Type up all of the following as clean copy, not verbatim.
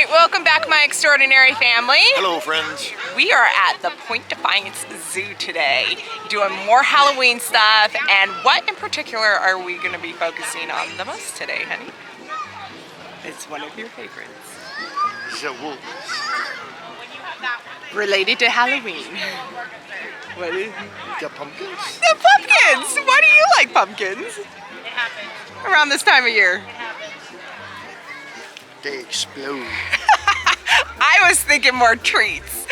right, welcome back, my extraordinary family. Hello, friends. We are at the Point Defiance Zoo today, doing more Halloween stuff. And what in particular are we going to be focusing on the most today, honey? It's one of your favorites. The wolves. Related to Halloween. What is The pumpkins? the pumpkins? Why do you like pumpkins? It happens. Around this time of year. It happens. They explode. I was thinking more treats,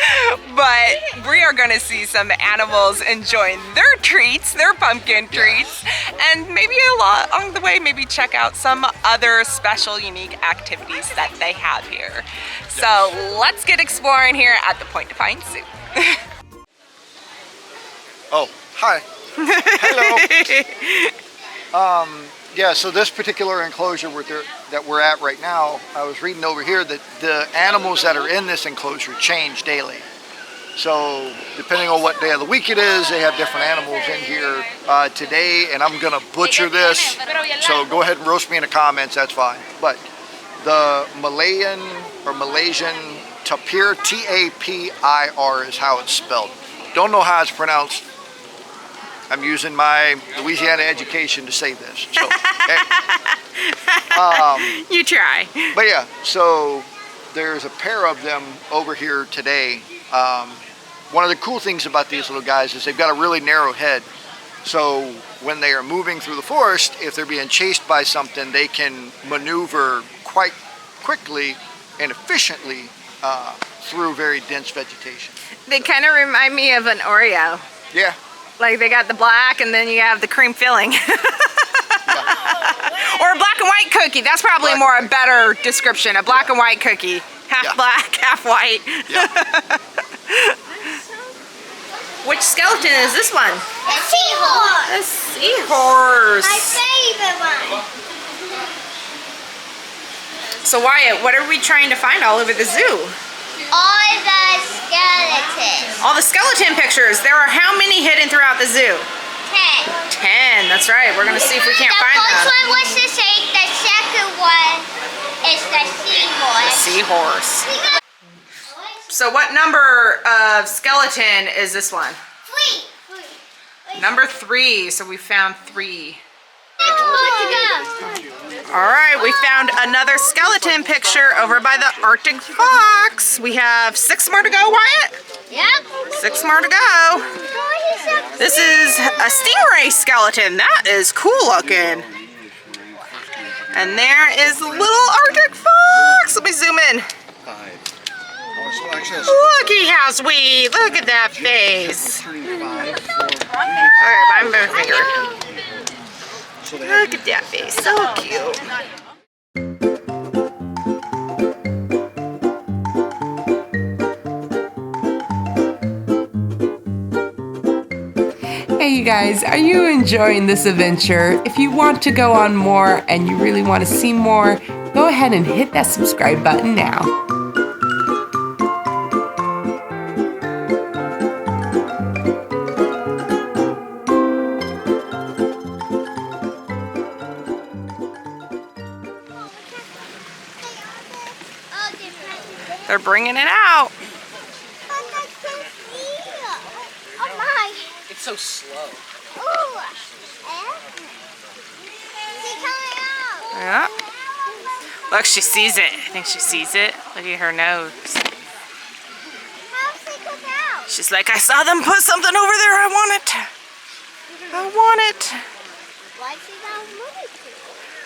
but we are going to see some animals enjoying their treats, their pumpkin treats, and maybe along the way, maybe check out some other special, unique activities that they have here. So let's get exploring here at the Point Defiance Zoo. Oh, hi. Hello. Yeah, so this particular enclosure that we're at right now, I was reading over here that the animals that are in this enclosure change daily. So depending on what day of the week it is, they have different animals in here today, and I'm gonna butcher this, so go ahead and roast me in the comments, that's fine. But the Malaysian tapir, T-A-P-I-R is how it's spelled. Don't know how it's pronounced. I'm using my Louisiana education to say this. So, okay. You try. But yeah, so there's a pair of them over here today. One of the cool things about these little guys is they've got a really narrow head. So when they are moving through the forest, if they're being chased by something, they can maneuver quite quickly and efficiently through very dense vegetation. They kind of remind me of an Oreo. Yeah. Like they got the black and then you have the cream filling. Or a black and white cookie. That's probably a better description. A black and white cookie. Half black, half white. Yeah. Which skeleton is this one? A seahorse. A seahorse. My favorite one. So Wyatt, what are we trying to find all over the zoo? All the skeletons. All the skeleton pictures. There are how many hidden throughout the zoo? 10. 10. That's right. We're going to see if we can't find The first them. one was the snake. The second one is the seahorse. Seahorse. So what number of skeleton is this one? 3. Number 3. So we found 3. Next more to go. All right, we found another skeleton picture over by the Arctic fox. We have 6 more to go, Wyatt? Yep. 6 more to go. This is a stingray skeleton. That is cool looking. And there is the little Arctic fox. Let me zoom in. Looky how sweet. Look at that face. Alright, my finger. Look at that face. So cute. Hey you guys, are you enjoying this adventure? If you want to go on more and you really want to see more, go ahead and hit that subscribe button now. They're bringing it out. Oh my. It's so slow. Ooh. She's coming out. Yeah. Look, she sees it. I think she sees it. Look at her nose. How's she come out? She's like, I saw them put something over there. I want it. I want it. Why is she not moving?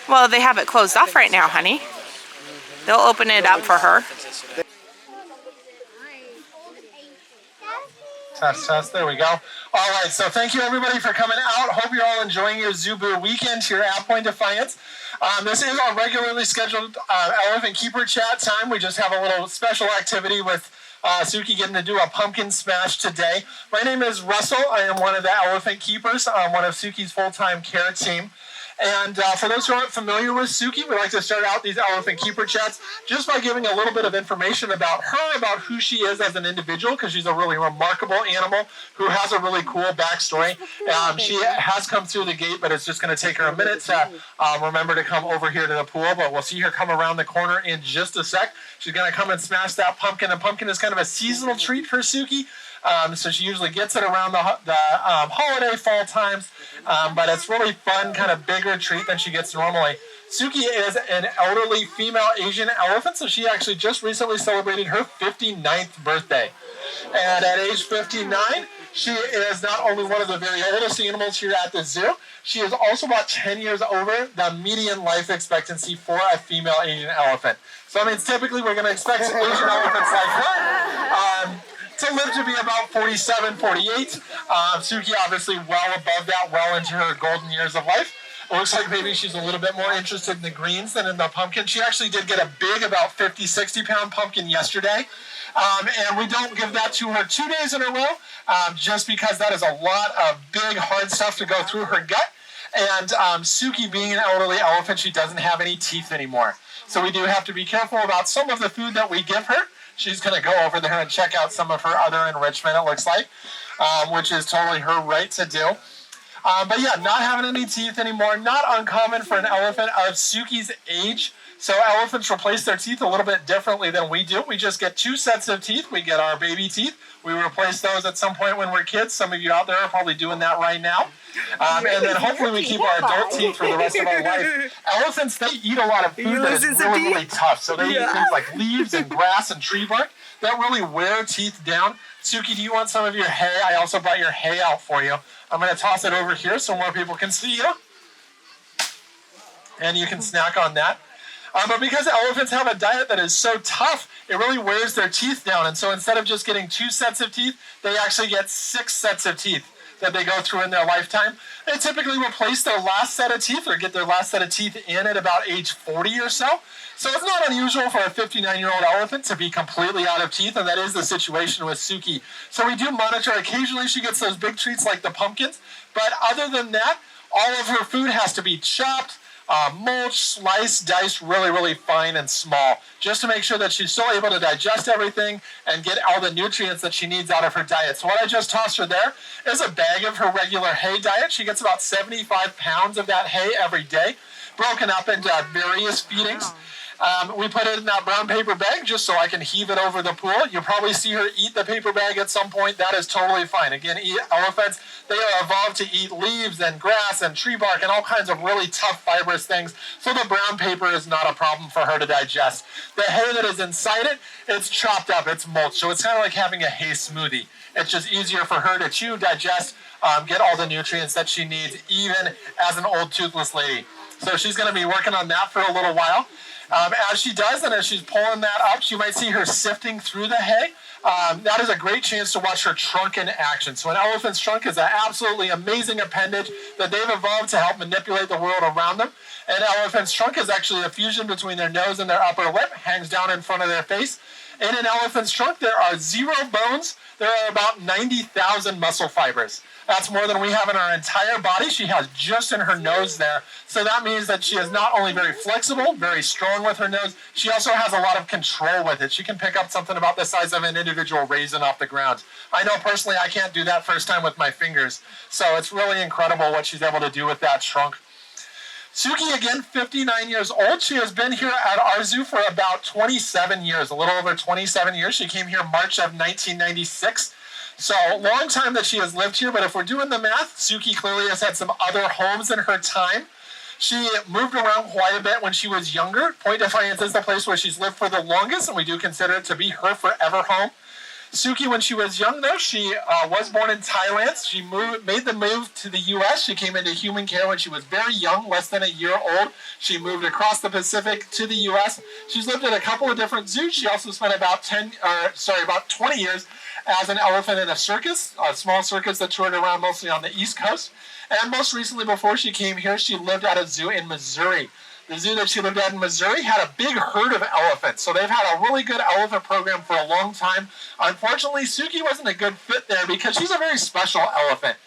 Well, they have it closed off right now, honey. They'll open it up for her. Test, there we go. All right, so thank you everybody for coming out. Hope you're all enjoying your Zoo Boo weekend here at Point Defiance. This is our regularly scheduled Elephant Keeper Chat time. We just have a little special activity with Suki getting to do a pumpkin smash today. My name is Russell. I am one of the Elephant Keepers. I'm one of Suki's full-time care team. And for those who aren't familiar with Suki, we like to start out these elephant keeper chats just by giving a little bit of information about her, about who she is as an individual, because she's a really remarkable animal who has a really cool backstory. She has come through the gate, but it's just going to take her a minute to remember to come over here to the pool. But we'll see her come around the corner in just a sec. She's going to come and smash that pumpkin. The pumpkin is kind of a seasonal treat for Suki. So she usually gets it around the holiday fall times, but it's really fun, kind of bigger treat than she gets normally. Suki is an elderly female Asian elephant, so she actually just recently celebrated her 59th birthday. And at age 59, she is not only one of the very oldest animals here at the zoo, she is also about 10 years over the median life expectancy for a female Asian elephant. So that means typically we're going to expect Asian elephants like her to live to be about 47, 48. Suki obviously well above that, well into her golden years of life. It looks like maybe she's a little bit more interested in the greens than in the pumpkin. She actually did get a big, about 50, 60-pound pumpkin yesterday. And we don't give that to her 2 days in a row, just because that is a lot of big, hard stuff to go through her gut. And Suki, being an elderly elephant, she doesn't have any teeth anymore. So we do have to be careful about some of the food that we give her. She's going to go over there and check out some of her other enrichment, it looks like, which is totally her right to do. But yeah, not having any teeth anymore, not uncommon for an elephant of Suki's age. So elephants replace their teeth a little bit differently than we do. We just get 2 sets of teeth. We get our baby teeth. We replace those at some point when we're kids. Some of you out there are probably doing that right now. And then hopefully we keep our adult teeth for the rest of our life. Elephants, they eat a lot of food that is really, really tough. So they eat things like leaves and grass and tree bark that really wear teeth down. Suki, do you want some of your hay? I also brought your hay out for you. I'm going to toss it over here so more people can see you. And you can snack on that. But because elephants have a diet that is so tough, it really wears their teeth down. And so instead of just getting 2 sets of teeth, they actually get 6 sets of teeth that they go through in their lifetime. They typically replace their last set of teeth or get their last set of teeth in at about age 40 or so. So it's not unusual for a 59-year-old elephant to be completely out of teeth, and that is the situation with Suki. So we do monitor. Occasionally she gets those big treats like the pumpkins, but other than that, all of her food has to be chopped, mulch, sliced, diced really, really fine and small, just to make sure that she's still able to digest everything and get all the nutrients that she needs out of her diet. So what I just tossed her there is a bag of her regular hay diet. She gets about 75 pounds of that hay every day, broken up into various feedings. We put it in that brown paper bag just so I can heave it over the pool. You'll probably see her eat the paper bag at some point. That is totally fine. Again, elephants, they are evolved to eat leaves and grass and tree bark and all kinds of really tough fibrous things. So the brown paper is not a problem for her to digest. The hay that is inside it, it's chopped up, it's mulched. So it's kind of like having a hay smoothie. It's just easier for her to chew, digest, get all the nutrients that she needs, even as an old toothless lady. So she's going to be working on that for a little while. As she does, and as she's pulling that up, you might see her sifting through the hay. That is a great chance to watch her trunk in action. So an elephant's trunk is an absolutely amazing appendage that they've evolved to help manipulate the world around them. An elephant's trunk is actually a fusion between their nose and their upper lip, hangs down in front of their face. In an elephant's trunk, there are 0 bones. There are about 90,000 muscle fibers. That's more than we have in our entire body. She has just in her nose there. So that means that she is not only very flexible, very strong with her nose, she also has a lot of control with it. She can pick up something about the size of an individual raisin off the ground. I know personally I can't do that first time with my fingers. So it's really incredible what she's able to do with that trunk. Suki, again, 59 years old. She has been here at our zoo for about 27 years, a little over 27 years. She came here March of 1996. So long time that she has lived here, but if we're doing the math, Suki clearly has had some other homes in her time. She moved around quite a bit when she was younger. Point Defiance is the place where she's lived for the longest, and we do consider it to be her forever home. Suki, when she was young, though, she was born in Thailand. She made the move to the U.S. She came into human care when she was very young, less than a year old. She moved across the Pacific to the U.S. She's lived at a couple of different zoos. She also spent about 20 years as an elephant in a circus, a small circus that toured around mostly on the East Coast. And most recently, before she came here, she lived at a zoo in Missouri. The zoo that she lived at in Missouri had a big herd of elephants, so they've had a really good elephant program for a long time. Unfortunately, Suki wasn't a good fit there because she's a very special elephant.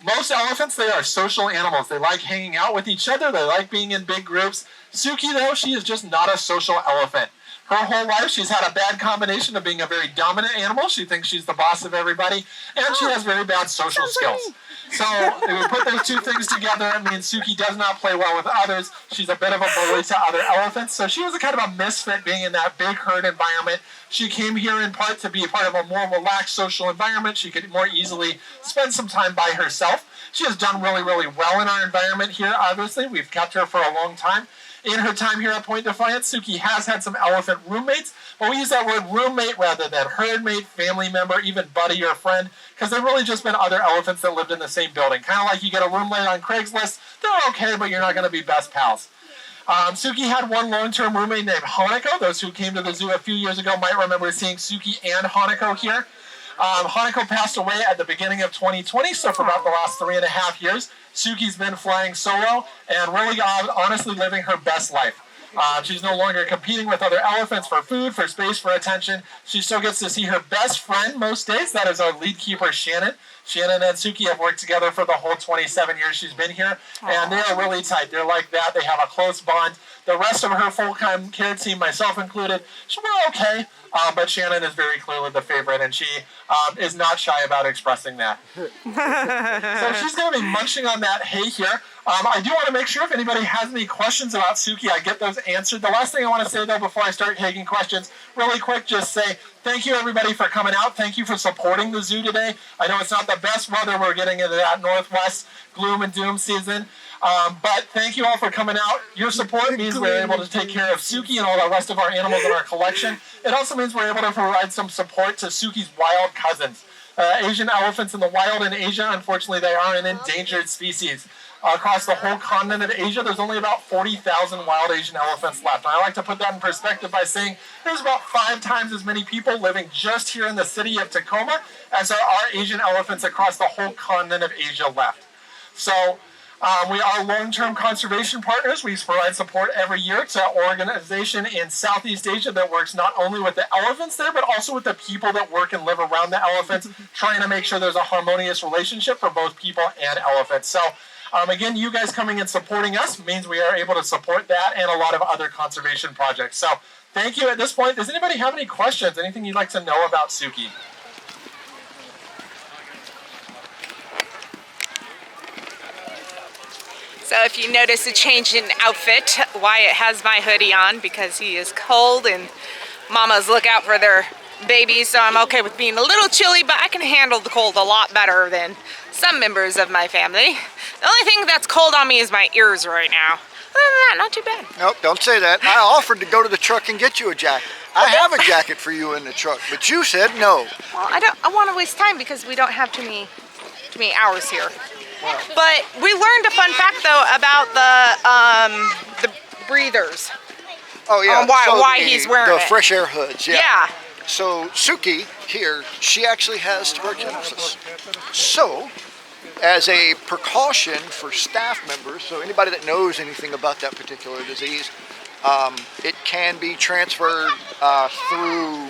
Most elephants, they are social animals. They like hanging out with each other. They like being in big groups. Suki, though, she is just not a social elephant. Her whole life, she's had a bad combination of being a very dominant animal. She thinks she's the boss of everybody, and she has very bad social skills. So if we put those two things together, it means Suki does not play well with others. She's a bit of a bully to other elephants. So she was a kind of a misfit being in that big herd environment. She came here in part to be a part of a more relaxed social environment. She could more easily spend some time by herself. She has done really, really well in our environment here, obviously. We've kept her for a long time. In her time here at Point Defiance, Suki has had some elephant roommates, but we use that word roommate rather than herdmate, family member, even buddy or friend, because they've really just been other elephants that lived in the same building. Kind of like you get a roommate on Craigslist. They're okay, but you're not going to be best pals. Suki had one long-term roommate named Hanako. Those who came to the zoo a few years ago might remember seeing Suki and Hanako here. Hanako passed away at the beginning of 2020, so for about the last 3.5 years, Suki's been flying solo and really honestly living her best life. She's no longer competing with other elephants for food, for space, for attention. She still gets to see her best friend most days. That is our lead keeper, Shannon. Shannon and Suki have worked together for the whole 27 years she's been here, and they are really tight. They're like that. They have a close bond. The rest of her full-time care team, myself included, we're okay, but Shannon is very clearly the favorite, and she is not shy about expressing that. So she's going to be munching on that hay here. I do want to make sure if anybody has any questions about Suki, I get those answered. The last thing I want to say, though, before I start taking questions, really quick, just say thank you, everybody, for coming out. Thank you for supporting the zoo today. I know it's not the best weather. We're getting into that northwest gloom and doom season. But thank you all for coming out. Your support means we're able to take care of Suki and all the rest of our animals in our collection. It also means we're able to provide some support to Suki's wild cousins. Asian elephants in the wild in Asia, unfortunately, they are an endangered species. Across the whole continent of Asia, there's only about 40,000 wild Asian elephants left. And I like to put that in perspective by saying there's about 5 times as many people living just here in the city of Tacoma as there are Asian elephants across the whole continent of Asia left. So we are long-term conservation partners. We provide support every year to an organization in Southeast Asia that works not only with the elephants there, but also with the people that work and live around the elephants, trying to make sure there's a harmonious relationship for both people and elephants. So again, you guys coming and supporting us means we are able to support that and a lot of other conservation projects. So thank you at this point. Does anybody have any questions? Anything you'd like to know about Suki? So if you notice a change in outfit, Wyatt has my hoodie on because he is cold and mamas look out for their babies, so I'm okay with being a little chilly, but I can handle the cold a lot better than some members of my family. The only thing that's cold on me is my ears right now. Other than that, not too bad. Nope, don't say that. I offered to go to the truck and get you a jacket. I have a jacket for you in the truck, but you said no. Well, I want to waste time because we don't have too many hours here. Wow. But we learned a fun fact though about the breathers. Oh yeah. Why he's wearing the fresh air hoods. Yeah. So Suki here, she actually has tuberculosis. So, as a precaution for staff members, so anybody that knows anything about that particular disease, it can be transferred through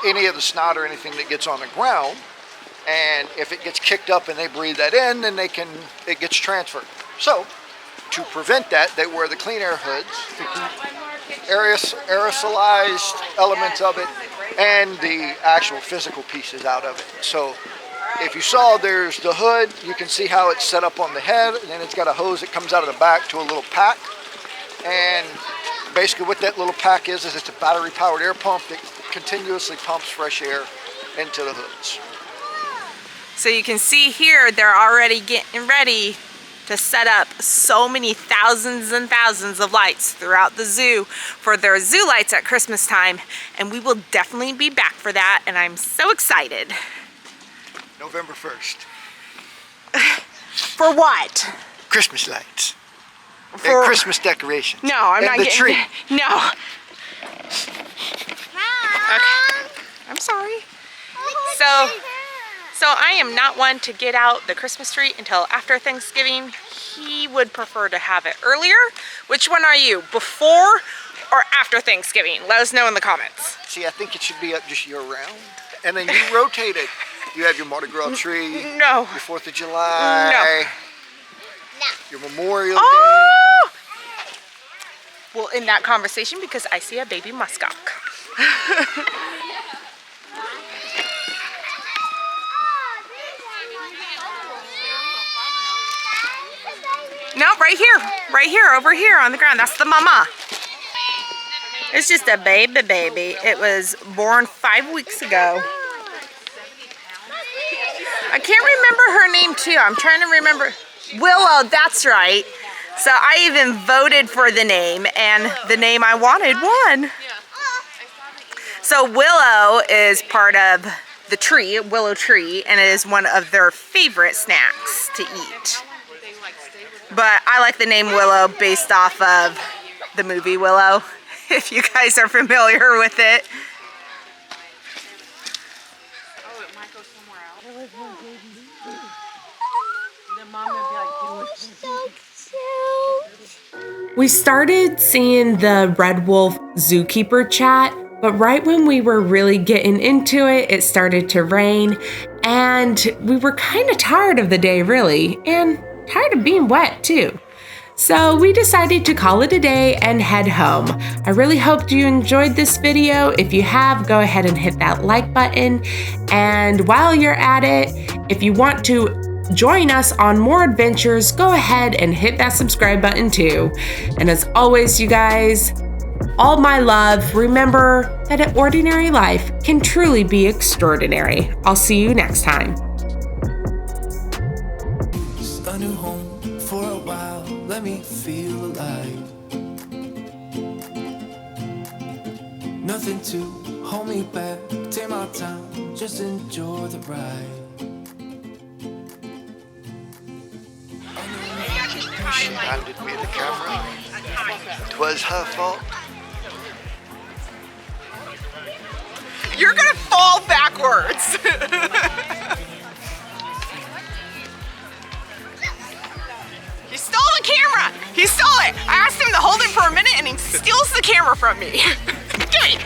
any of the snot or anything that gets on the ground. And if it gets kicked up and they breathe that in, then it gets transferred. So, to prevent that, they wear the clean air hoods, aerosolized elements of it, and the actual physical pieces out of it. So, if you saw, there's the hood, you can see how it's set up on the head, and then it's got a hose that comes out of the back to a little pack. And basically what that little pack is it's a battery-powered air pump that continuously pumps fresh air into the hoods. So you can see here, they're already getting ready to set up so many thousands and thousands of lights throughout the zoo for their zoo lights at Christmas time. And we will definitely be back for that, and I'm so excited. November 1st. For what? Christmas lights. And Christmas decorations. No, I'm not getting... tree. No. Okay. I'm sorry. So I am not one to get out the Christmas tree until after Thanksgiving. He would prefer to have it earlier. Which one are you, before or after Thanksgiving? Let us know in the comments. See, I think it should be up just year round. And then you rotate it. You have your Mardi Gras tree. No. Your 4th of July. No. Your Memorial Day. Oh! We'll end that conversation because I see a baby muskox. No, right here, over here on the ground. That's the mama. It's just a baby. It was born 5 weeks ago. I can't remember her name too. I'm trying to remember. Willow, that's right. So I even voted for the name, and the name I wanted won. So Willow is part of the tree, willow tree, and it is one of their favorite snacks to eat. But I like the name Willow based off of the movie Willow, if you guys are familiar with it. Oh, it might go somewhere else. We started seeing the Red Wolf Zookeeper chat, but right when we were really getting into it, it started to rain, and we were kind of tired of the day, really, and tired of being wet too. So we decided to call it a day and head home. I really hope you enjoyed this video. If you have, go ahead and hit that like button. And while you're at it, if you want to join us on more adventures, go ahead and hit that subscribe button too. And as always, you guys, all my love, remember that an ordinary life can truly be extraordinary. I'll see you next time. A new home for a while, let me feel alive. Nothing to hold me back, take my time, just enjoy the ride. She handed me the camera. 'Twas her fault. You're gonna fall backwards. He stole the camera. He stole it. I asked him to hold it for a minute and he steals the camera from me. Dude.